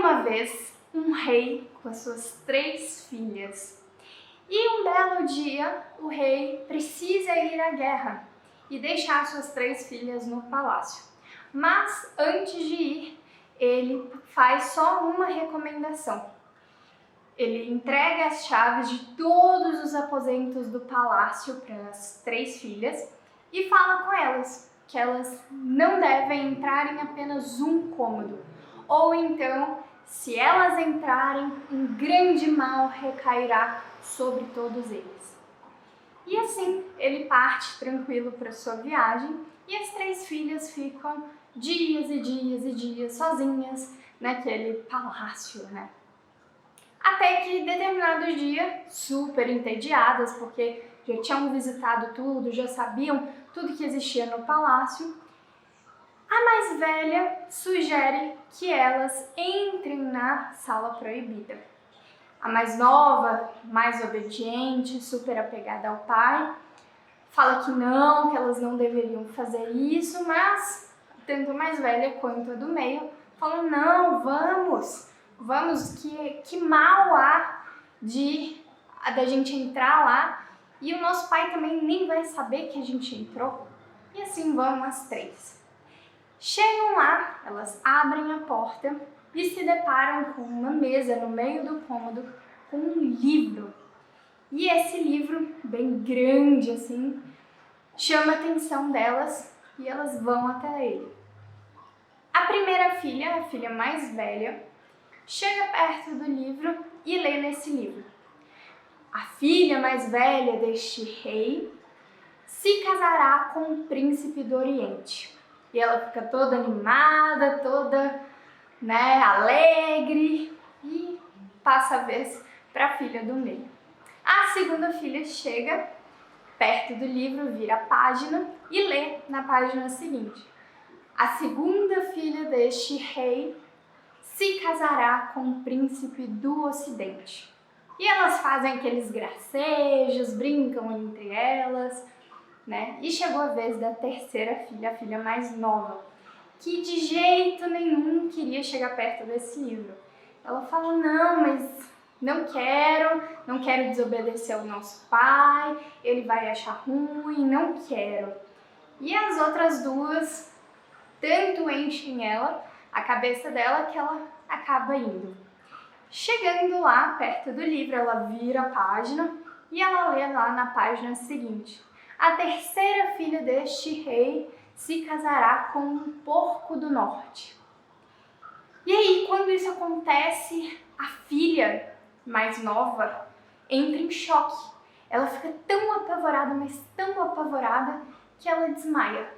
uma vez um rei com as suas 3 filhas. E um belo dia, o rei precisa ir à guerra e deixar suas 3 filhas no palácio. Mas antes de ir, ele faz só uma recomendação. Ele entrega as chaves de todos os aposentos do palácio para as 3 filhas e fala com elas que elas não devem entrar em apenas um cômodo, ou então, se elas entrarem, um grande mal recairá sobre todos eles. E assim, ele parte tranquilo para sua viagem e as 3 filhas ficam dias e dias e dias sozinhas naquele palácio, né? Até que determinado dia, super entediadas, porque já tinham visitado tudo, já sabiam tudo que existia no palácio, a mais velha sugere que elas entrem na sala proibida. A mais nova, mais obediente, super apegada ao pai, fala que elas não deveriam fazer isso, mas tanto a mais velha quanto a do meio falam, não, vamos, que mal há da gente entrar lá e o nosso pai também nem vai saber que a gente entrou. E assim vão as 3. Chegam lá, elas abrem a porta e se deparam com uma mesa no meio do cômodo com um livro. E esse livro, bem grande assim, chama a atenção delas e elas vão até ele. A primeira filha, a filha mais velha, chega perto do livro e lê nesse livro. A filha mais velha deste rei se casará com o príncipe do Oriente. E ela fica toda animada, toda, alegre e passa a vez para a filha do meio. A segunda filha chega perto do livro, vira a página e lê na página seguinte. A segunda filha deste rei se casará com o príncipe do Ocidente. E elas fazem aqueles gracejos, brincam entre elas, né? E chegou a vez da terceira filha, a filha mais nova, que de jeito nenhum queria chegar perto desse livro. Ela fala, não, mas não quero desobedecer ao nosso pai, ele vai achar ruim, não quero. E as outras duas tanto enchem a cabeça dela, que ela acaba indo. Chegando lá, perto do livro, ela vira a página e ela lê lá na página seguinte. A terceira filha deste rei se casará com um porco do norte. E aí, quando isso acontece, a filha mais nova entra em choque. Ela fica tão apavorada, mas tão apavorada, que ela desmaia.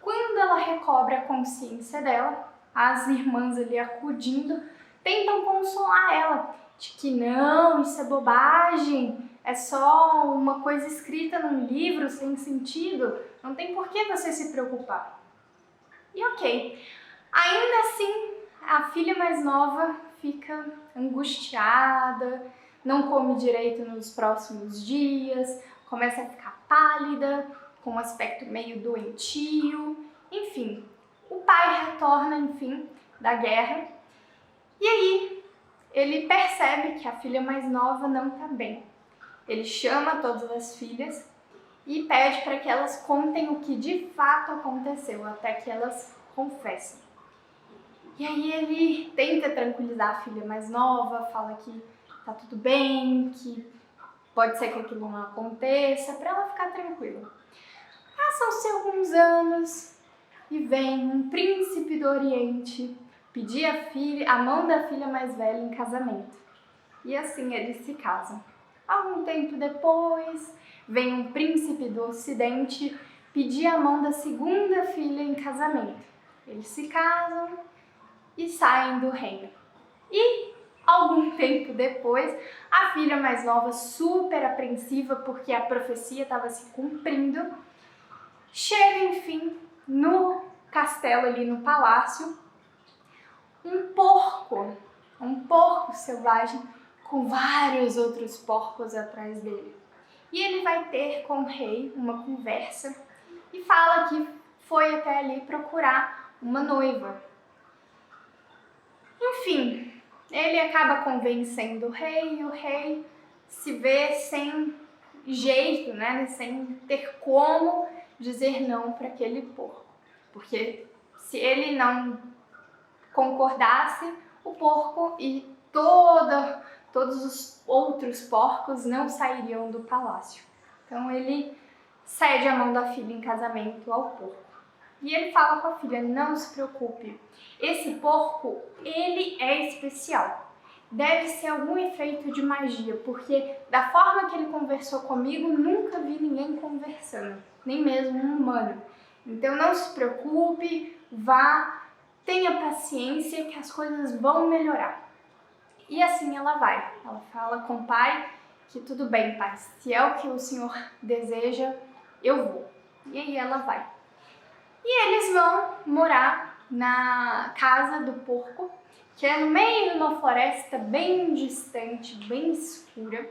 Quando ela recobra a consciência dela, as irmãs ali acudindo, tentam consolar ela, de que não, isso é bobagem, é só uma coisa escrita num livro sem sentido, não tem por que você se preocupar. E ok, ainda assim a filha mais nova fica angustiada, não come direito nos próximos dias, começa a ficar pálida, com um aspecto meio doentio, enfim. O pai retorna, enfim, da guerra e aí ele percebe que a filha mais nova não está bem. Ele chama todas as filhas e pede para que elas contem o que de fato aconteceu, até que elas confessem. E aí ele tenta tranquilizar a filha mais nova, fala que tá tudo bem, que pode ser que aquilo não aconteça, para ela ficar tranquila. Passam-se alguns anos e vem um príncipe do Oriente pedir a mão da filha mais velha em casamento. E assim eles se casam. Algum tempo depois, vem um príncipe do Ocidente pedir a mão da segunda filha em casamento. Eles se casam e saem do reino. E algum tempo depois, a filha mais nova, super apreensiva porque a profecia estava se cumprindo, chega enfim no castelo ali no palácio, um porco selvagem com vários outros porcos atrás dele. E ele vai ter com o rei uma conversa e fala que foi até ali procurar uma noiva. Enfim, ele acaba convencendo o rei, e o rei se vê sem jeito, né? Sem ter como dizer não para aquele porco. Porque se ele não concordasse, o porco e todos os outros porcos não sairiam do palácio. Então ele cede a mão da filha em casamento ao porco. E ele fala com a filha: não se preocupe, esse porco, ele é especial. Deve ser algum efeito de magia, porque da forma que ele conversou comigo, nunca vi ninguém conversando, nem mesmo um humano. Então não se preocupe, vá, tenha paciência que as coisas vão melhorar. E assim ela vai. Ela fala com o pai que tudo bem, pai, se é o que o senhor deseja, eu vou. E aí ela vai. E eles vão morar na casa do porco, que é no meio de uma floresta bem distante, bem escura.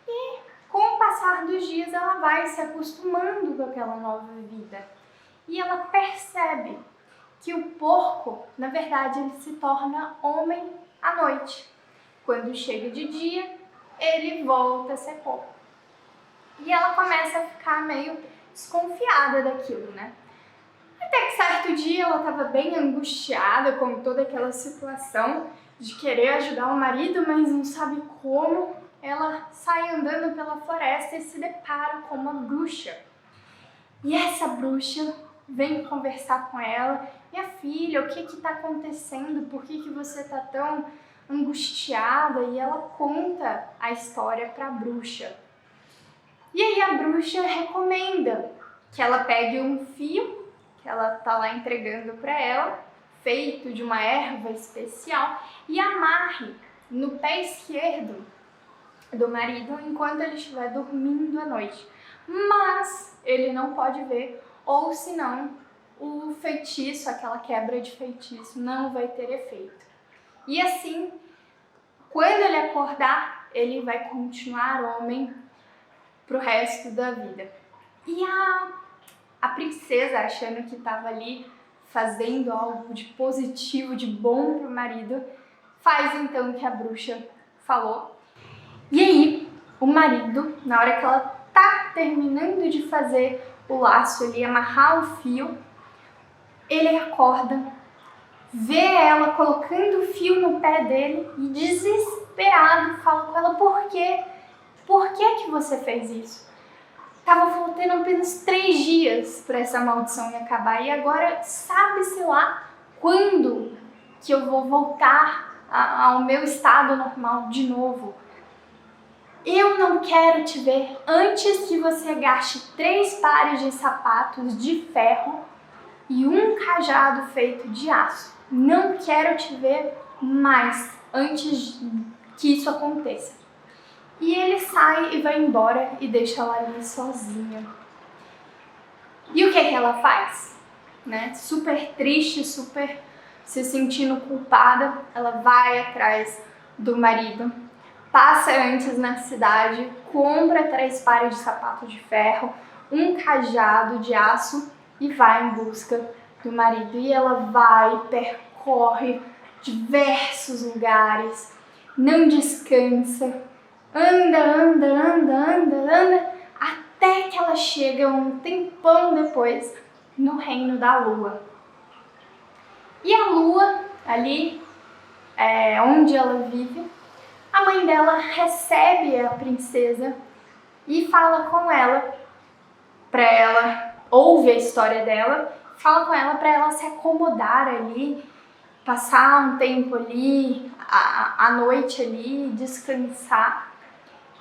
E com o passar dos dias ela vai se acostumando com aquela nova vida. E ela percebe que o porco, na verdade, ele se torna homem à noite. Quando chega de dia, ele volta a ser porco. E ela começa a ficar meio desconfiada daquilo, né? Até que certo dia ela estava bem angustiada com toda aquela situação de querer ajudar o marido, mas não sabe como. Ela sai andando pela floresta e se depara com uma bruxa. E essa bruxa vem conversar com ela: minha filha, o que está acontecendo? Por que você está tão angustiada? E ela conta a história para a bruxa. E aí a bruxa recomenda que ela pegue um fio que ela tá lá entregando para ela, feito de uma erva especial, e amarre no pé esquerdo do marido enquanto ele estiver dormindo à noite. Mas ele não pode ver, ou senão o feitiço, aquela quebra de feitiço, não vai ter efeito. E assim, quando ele acordar, ele vai continuar homem pro resto da vida. E a princesa, achando que estava ali fazendo algo de positivo, de bom pro marido, faz então o que a bruxa falou. E aí, o marido, na hora que ela tá terminando de fazer o laço ali, amarrar o fio, ele acorda, vê ela colocando o fio no pé dele e, desesperado, fala com ela: por quê? Por que você fez isso? Tava faltando apenas 3 dias para essa maldição acabar e agora sabe-se lá quando que eu vou voltar ao meu estado normal de novo. Eu não quero te ver antes que você gaste 3 pares de sapatos de ferro e um cajado feito de aço. Não quero te ver mais antes que isso aconteça. E ele sai e vai embora e deixa ela ali sozinha. E o que ela faz? Né? Super triste, super se sentindo culpada, ela vai atrás do marido, passa antes na cidade, compra 3 pares de sapato de ferro, um cajado de aço e vai em busca do marido. E ela vai, percorre diversos lugares, não descansa, anda, até que ela chega um tempão depois no reino da lua. E a lua, ali onde ela vive, a mãe dela recebe a princesa e fala com ela, ouve a história dela, fala com ela para ela se acomodar ali, passar um tempo ali, a noite ali, descansar.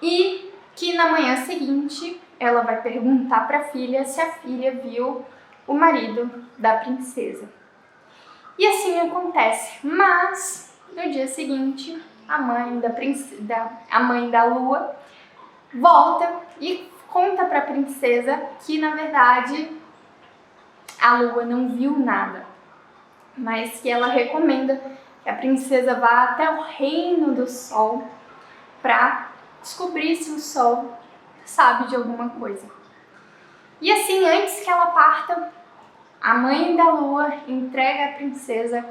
E que na manhã seguinte ela vai perguntar para a filha se a filha viu o marido da princesa. E assim acontece, mas no dia seguinte a mãe da lua volta e conta para a princesa que na verdade a lua não viu nada, mas que ela recomenda que a princesa vá até o reino do sol para descobrir se o sol sabe de alguma coisa. E assim, antes que ela parta, a mãe da lua entrega à princesa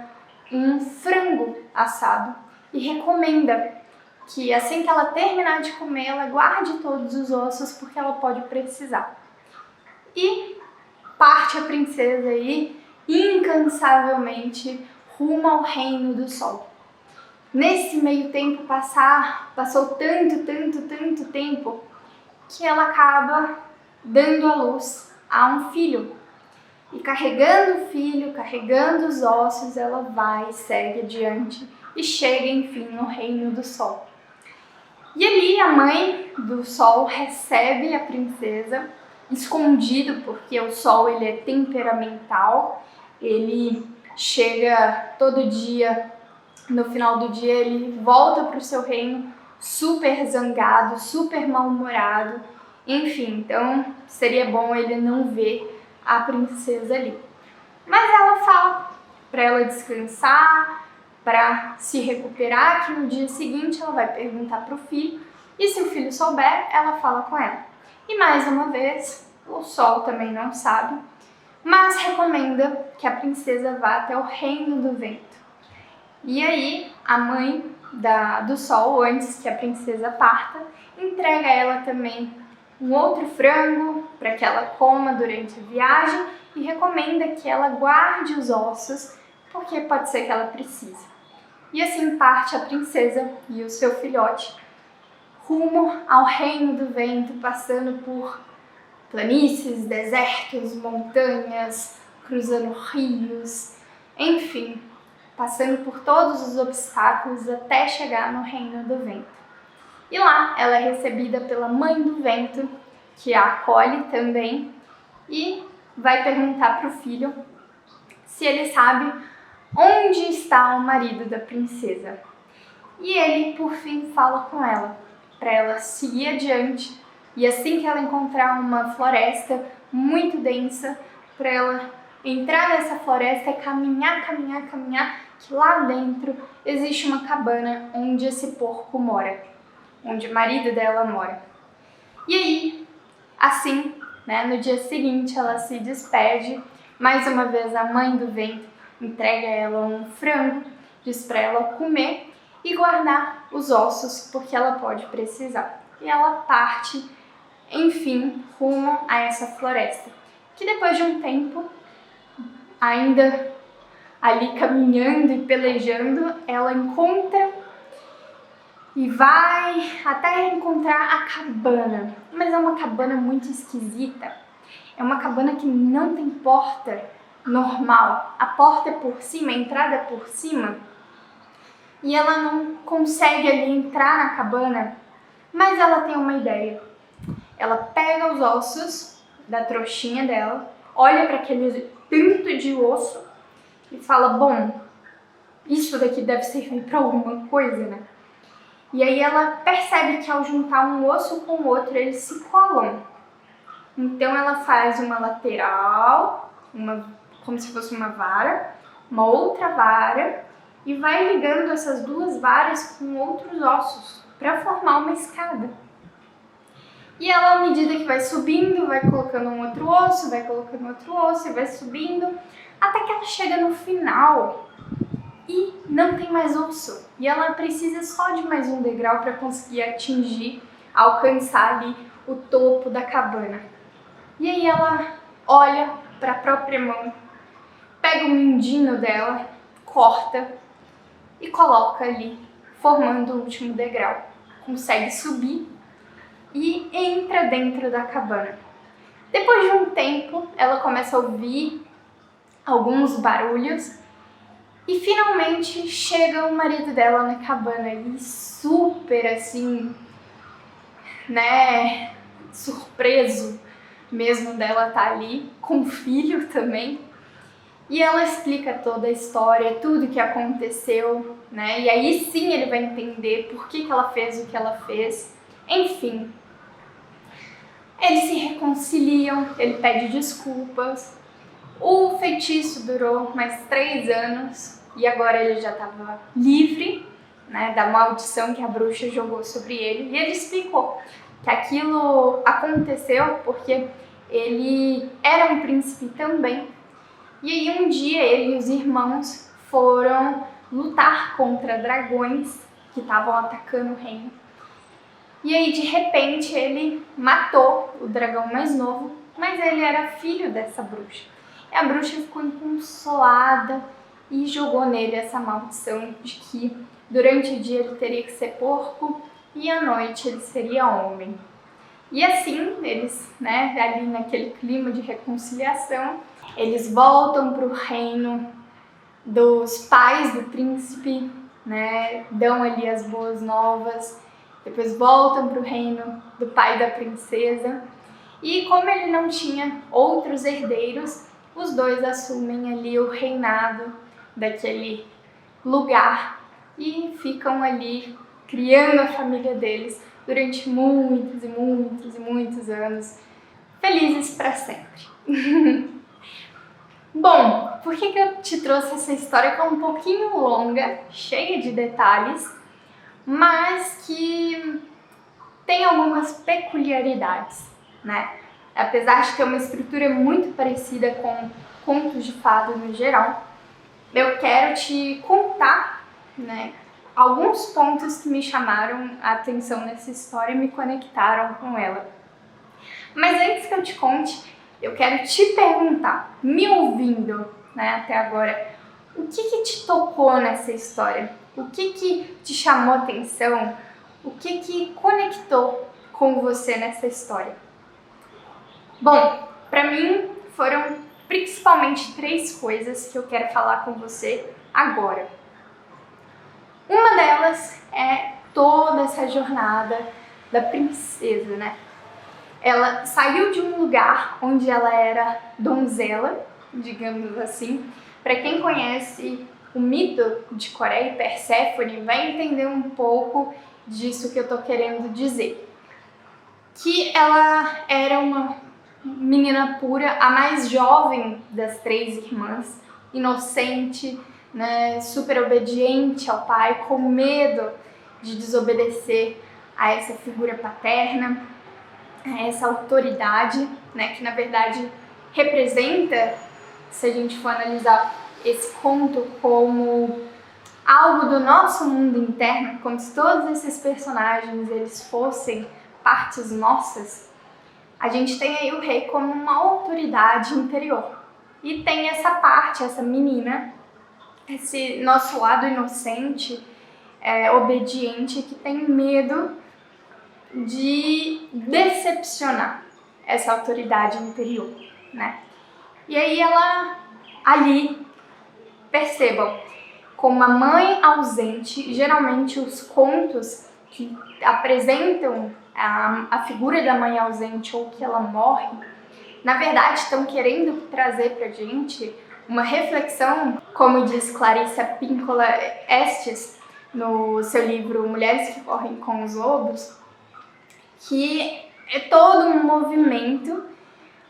um frango assado e recomenda que assim que ela terminar de comer, ela guarde todos os ossos porque ela pode precisar. E parte a princesa aí incansavelmente rumo ao reino do sol. Nesse meio tempo passou tanto tempo que ela acaba dando à luz a um filho. E carregando o filho, carregando os ossos, ela vai, segue adiante e chega enfim no reino do sol. E ali a mãe do sol recebe a princesa, escondido, porque o sol ele é temperamental, ele chega todo dia, no final do dia ele volta para o seu reino super zangado, super mal-humorado, enfim, então seria bom ele não ver a princesa ali. Mas ela fala para ela descansar, para se recuperar, que no dia seguinte ela vai perguntar para o filho, e se o filho souber, ela fala com ela. E mais uma vez, o sol também não sabe, mas recomenda que a princesa vá até o reino do vento. E aí, a mãe do sol, antes que a princesa parta, entrega a ela também um outro frango para que ela coma durante a viagem e recomenda que ela guarde os ossos, porque pode ser que ela precise. E assim parte a princesa e o seu filhote rumo ao reino do vento, passando por planícies, desertos, montanhas, cruzando rios, enfim, passando por todos os obstáculos até chegar no reino do vento. E lá ela é recebida pela mãe do vento, que a acolhe também, e vai perguntar para o filho se ele sabe onde está o marido da princesa. E ele, por fim, fala com ela, para ela seguir adiante, e assim que ela encontrar uma floresta muito densa, para ela entrar nessa floresta, caminhar, que lá dentro existe uma cabana onde esse porco mora, onde o marido dela mora. E aí, assim, no dia seguinte ela se despede, mais uma vez a mãe do vento entrega a ela um frango, diz para ela comer e guardar os ossos porque ela pode precisar. E ela parte, enfim, rumo a essa floresta, que depois de um tempo, ainda ali caminhando e pelejando, ela encontra e vai até encontrar a cabana. Mas é uma cabana muito esquisita. É uma cabana que não tem porta normal. A porta é por cima, a entrada é por cima. E ela não consegue ali entrar na cabana. Mas ela tem uma ideia. Ela pega os ossos da trouxinha dela, olha para aquele tanto de osso e fala, bom, isso daqui deve servir para alguma coisa, né? E aí ela percebe que ao juntar um osso com o outro, eles se colam. Então ela faz uma lateral, como se fosse uma vara, uma outra vara, e vai ligando essas duas varas com outros ossos para formar uma escada. E ela, à medida que vai subindo, vai colocando um outro osso, vai colocando outro osso, e vai subindo, até que ela chega no final e não tem mais osso. E ela precisa só de mais um degrau para conseguir alcançar ali o topo da cabana. E aí ela olha para a própria mão, pega o mindinho dela, corta e coloca ali, formando o último degrau. Consegue subir e entra dentro da cabana. Depois de um tempo, ela começa a ouvir alguns barulhos e finalmente chega o marido dela na cabana e super assim, surpreso mesmo dela estar ali, com o filho também. E ela explica toda a história, tudo que aconteceu, E aí sim ele vai entender por que ela fez o que ela fez. Enfim, eles se reconciliam, ele pede desculpas. O feitiço durou mais 3 anos e agora ele já estava livre, da maldição que a bruxa jogou sobre ele. E ele explicou que aquilo aconteceu porque ele era um príncipe também. E aí um dia ele e os irmãos foram lutar contra dragões que estavam atacando o reino. E aí, de repente, ele matou o dragão mais novo, mas ele era filho dessa bruxa. E a bruxa ficou inconsolada e jogou nele essa maldição de que durante o dia ele teria que ser porco e à noite ele seria homem. E assim, eles, ali naquele clima de reconciliação, eles voltam para o reino dos pais do príncipe, dão ali as boas novas, depois voltam para o reino do pai da princesa. E como ele não tinha outros herdeiros, os dois assumem ali o reinado daquele lugar e ficam ali criando a família deles durante muitos e muitos e muitos anos, felizes para sempre. Bom, por que eu te trouxe essa história que é um pouquinho longa, cheia de detalhes, mas que tem algumas peculiaridades, Apesar de ter uma estrutura muito parecida com contos de fadas no geral, eu quero te contar, alguns pontos que me chamaram a atenção nessa história e me conectaram com ela. Mas antes que eu te conte, eu quero te perguntar, me ouvindo, até agora, o que te tocou nessa história? O que te chamou a atenção? O que conectou com você nessa história? Bom, para mim foram principalmente 3 coisas que eu quero falar com você agora. Uma delas é toda essa jornada da princesa, Ela saiu de um lugar onde ela era donzela, digamos assim. Para quem conhece o mito de Coreia e Perséfone, vai entender um pouco disso que eu tô querendo dizer. Que ela era uma menina pura, a mais jovem das 3 irmãs, inocente, super obediente ao pai, com medo de desobedecer a essa figura paterna, a essa autoridade, que na verdade representa, se a gente for analisar esse conto como algo do nosso mundo interno, como se todos esses personagens eles fossem partes nossas. A gente tem aí o rei como uma autoridade interior. E tem essa parte, essa menina, esse nosso lado inocente, obediente, que tem medo de decepcionar essa autoridade interior, E aí ela, ali, percebam, com uma mãe ausente, geralmente os contos que apresentam a figura da mãe ausente ou que ela morre, na verdade estão querendo trazer pra gente uma reflexão, como diz Clarissa Pinkola Estes no seu livro Mulheres que Correm com os Lobos, que é todo um movimento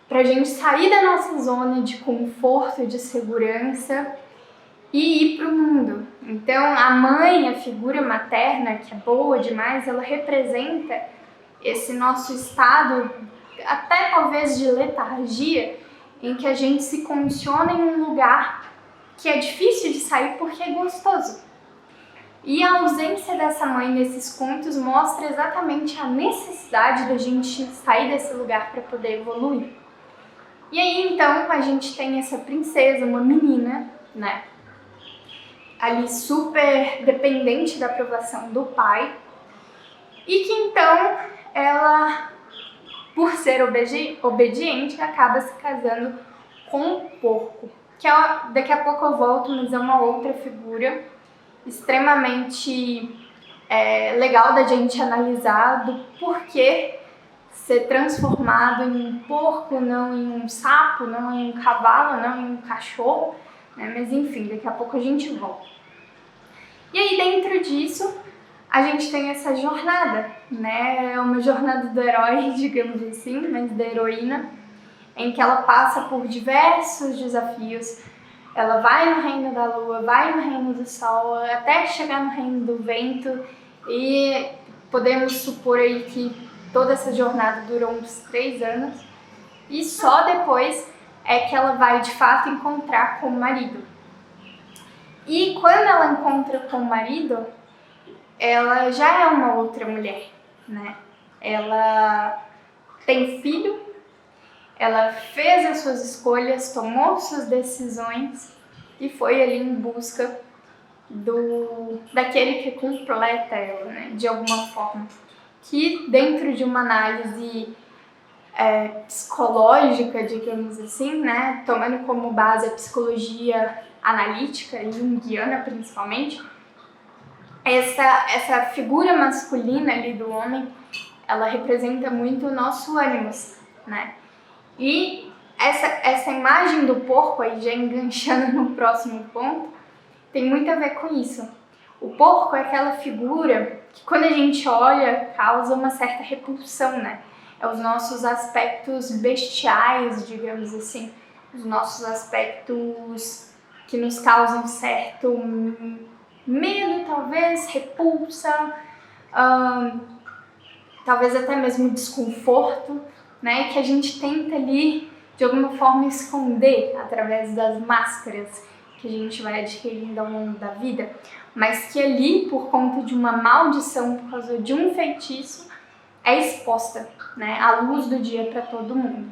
pra gente sair da nossa zona de conforto, de segurança e ir pro mundo. Então a mãe, a figura materna, que é boa demais, ela representa esse nosso estado, até talvez de letargia, em que a gente se condiciona em um lugar que é difícil de sair porque é gostoso. E a ausência dessa mãe nesses contos mostra exatamente a necessidade da gente sair desse lugar para poder evoluir. E aí então a gente tem essa princesa, uma menina, ali super dependente da aprovação do pai, e que então ela, por ser obediente, acaba se casando com um porco, que daqui a pouco eu volto, mas é uma outra figura extremamente legal da gente analisar do porquê ser transformado em um porco, não em um sapo, não em um cavalo, não em um cachorro, mas enfim, daqui a pouco a gente volta. E aí dentro disso a gente tem essa jornada, é uma jornada do herói, digamos assim, mas da heroína, em que ela passa por diversos desafios. Ela vai no reino da lua, vai no reino do sol, até chegar no reino do vento, e podemos supor aí que toda essa jornada durou uns 3 anos, e só depois é que ela vai de fato encontrar com o marido. E quando ela encontra com o marido, ela já é uma outra mulher, né? Ela tem filho, ela fez as suas escolhas, tomou suas decisões e foi ali em busca daquele que completa ela, né? De alguma forma. Que dentro de uma análise psicológica, digamos assim, né? Tomando como base a psicologia analítica e junguiana principalmente, essa figura masculina ali do homem, ela representa muito o nosso ânimos, né? E essa imagem do porco, aí já enganchando no próximo ponto, tem muito a ver com isso. O porco é aquela figura que quando a gente olha causa uma certa repulsão, né? É os nossos aspectos bestiais, digamos assim, os nossos aspectos que nos causam certo medo, talvez, repulsa, talvez até mesmo desconforto, né? Que a gente tenta ali, de alguma forma, esconder através das máscaras que a gente vai adquirindo ao longo da vida, mas que ali, por conta de uma maldição, por causa de um feitiço, é exposta, né, à luz do dia para todo mundo.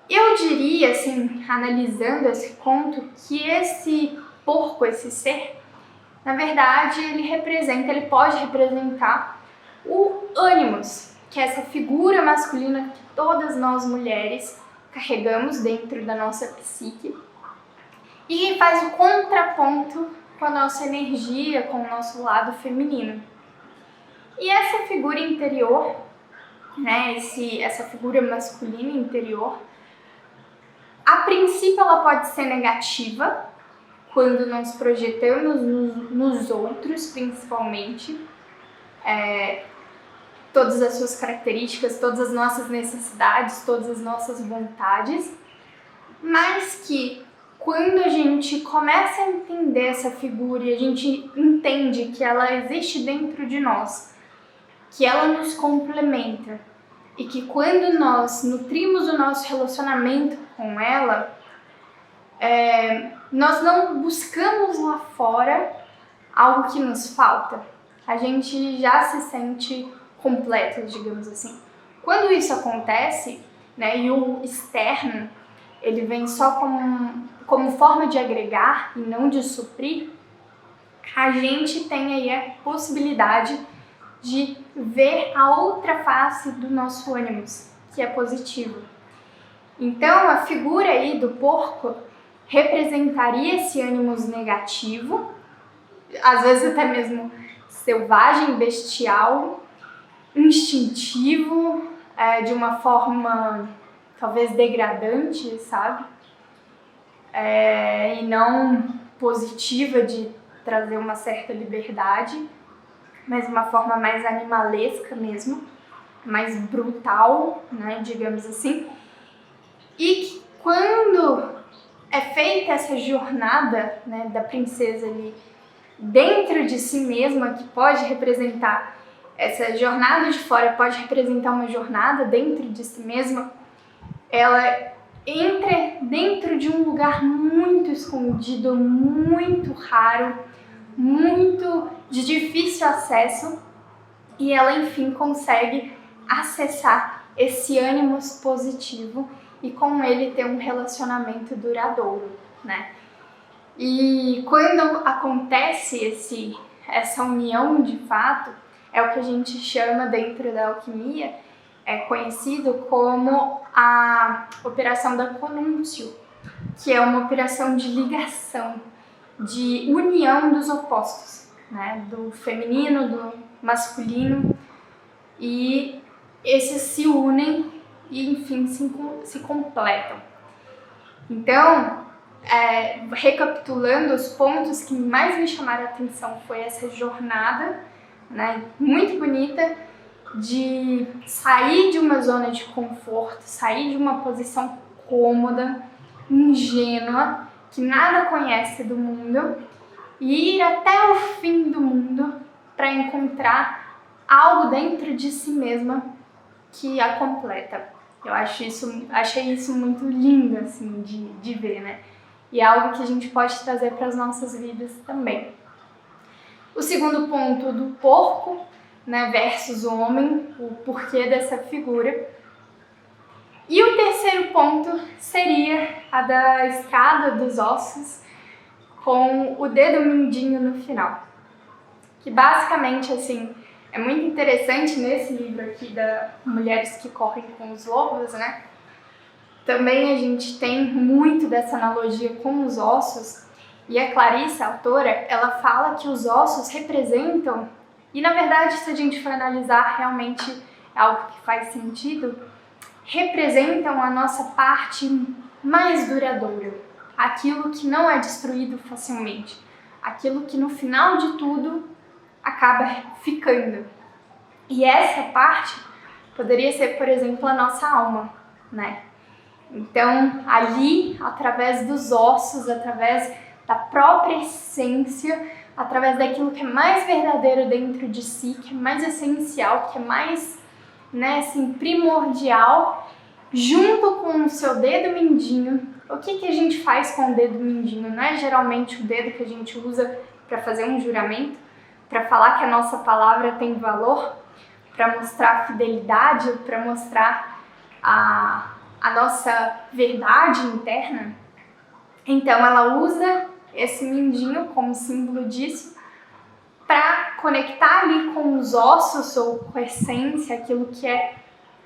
Eu diria, assim, analisando esse conto, que esse porco, esse ser, na verdade, ele pode representar o ânimos, que é essa figura masculina que todas nós mulheres carregamos dentro da nossa psique e faz o contraponto com a nossa energia, com o nosso lado feminino. E essa figura interior, né, essa figura masculina interior, a princípio ela pode ser negativa, quando nós projetamos nos outros, principalmente, todas as suas características, todas as nossas necessidades, todas as nossas vontades, mas que quando a gente começa a entender essa figura e a gente entende que ela existe dentro de nós, que ela nos complementa e que quando nós nutrimos o nosso relacionamento com ela, nós não buscamos lá fora algo que nos falta. A gente já se sente completo, digamos assim. Quando isso acontece, né, e o externo, ele vem só como forma de agregar e não de suprir, a gente tem aí a possibilidade de ver a outra face do nosso ânimos, que é positivo. Então, a figura aí do porco representaria esse ânimos negativo, às vezes até mesmo selvagem, bestial, instintivo, de uma forma talvez degradante, sabe? E não positiva de trazer uma certa liberdade, mas uma forma mais animalesca mesmo, mais brutal, né, digamos assim. E que quando é feita essa jornada, né, da princesa ali dentro de si mesma, que pode representar essa jornada de fora, pode representar uma jornada dentro de si mesma, ela entra dentro de um lugar muito escondido, muito raro, muito de difícil acesso, e ela enfim consegue acessar esse ânimos positivo e com ele ter um relacionamento duradouro, né? E quando acontece essa união de fato, é o que a gente chama dentro da alquimia, é conhecido como a operação da conúncio, que é uma operação de ligação, de união dos opostos, né? Do feminino, do masculino, e esses se unem e enfim se completam. Então, recapitulando, os pontos que mais me chamaram a atenção foi essa jornada, né, muito bonita, de sair de uma zona de conforto, sair de uma posição cômoda, ingênua, que nada conhece do mundo, e ir até o fim do mundo para encontrar algo dentro de si mesma que a completa. Eu achei isso muito lindo, assim, de ver, né? e é algo que a gente pode trazer para as nossas vidas também. O segundo ponto do porco, né, versus o homem, o porquê dessa figura. E o terceiro ponto seria a da escada dos ossos com o dedo mindinho no final. Que basicamente, assim, é muito interessante nesse livro aqui da Mulheres que Correm com os Lobos, né? Também a gente tem muito dessa analogia com os ossos. E a Clarice, a autora, ela fala que os ossos representam, e na verdade, se a gente for analisar, realmente é algo que faz sentido, representam a nossa parte mais duradoura, aquilo que não é destruído facilmente, aquilo que no final de tudo acaba ficando. E essa parte poderia ser, por exemplo, a nossa alma, né? Então, ali, através dos ossos, através da própria essência, através daquilo que é mais verdadeiro dentro de si, que é mais essencial, que é mais, né, assim, primordial, junto com o seu dedo mindinho. O que a gente faz com o dedo mindinho? Não é geralmente o dedo que a gente usa para fazer um juramento, para falar que a nossa palavra tem valor, para mostrar fidelidade, para mostrar a nossa verdade interna. Então ela usa esse mindinho como símbolo disso para conectar ali com os ossos ou com a essência, aquilo que é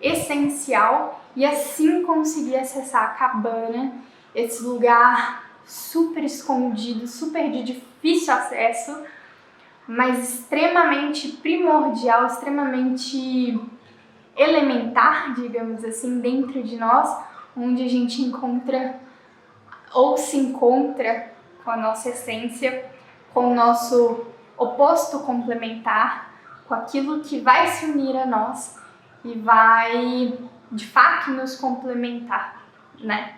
essencial, e assim conseguir acessar a cabana, esse lugar super escondido, super de difícil acesso, mas extremamente primordial, extremamente elementar, digamos assim, dentro de nós, onde a gente encontra ou se encontra com a nossa essência, com o nosso oposto complementar, com aquilo que vai se unir a nós e vai, de fato, nos complementar, né?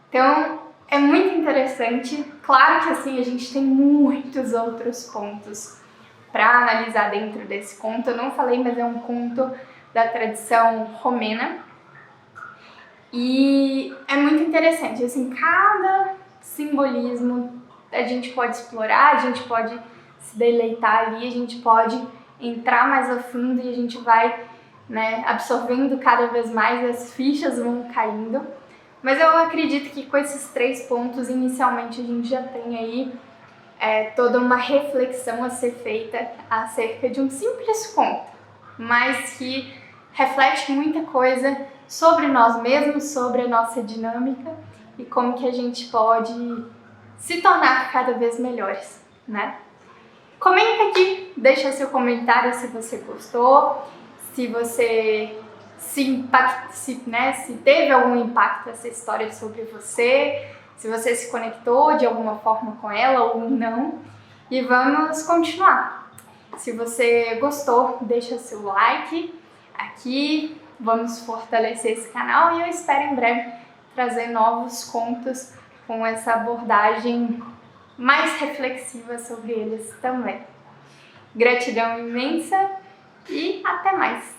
Então, é muito interessante. Claro que, assim, a gente tem muitos outros contos para analisar dentro desse conto. Eu não falei, mas é um conto da tradição romena. E é muito interessante, assim, cada simbolismo a gente pode explorar, a gente pode se deleitar ali, a gente pode entrar mais a fundo e a gente vai, né, absorvendo cada vez mais, as fichas vão caindo. Mas eu acredito que com esses 3 pontos, inicialmente a gente já tem aí toda uma reflexão a ser feita acerca de um simples conto, mas que reflete muita coisa sobre nós mesmos, sobre a nossa dinâmica e como que a gente pode se tornar cada vez melhores, né? Comenta aqui, deixa seu comentário se você gostou, se você se teve algum impacto essa história sobre você, se você se conectou de alguma forma com ela ou não, e vamos continuar. Se você gostou, deixa seu like aqui, vamos fortalecer esse canal e eu espero em breve trazer novos contos com essa abordagem mais reflexiva sobre eles também. Gratidão imensa e até mais!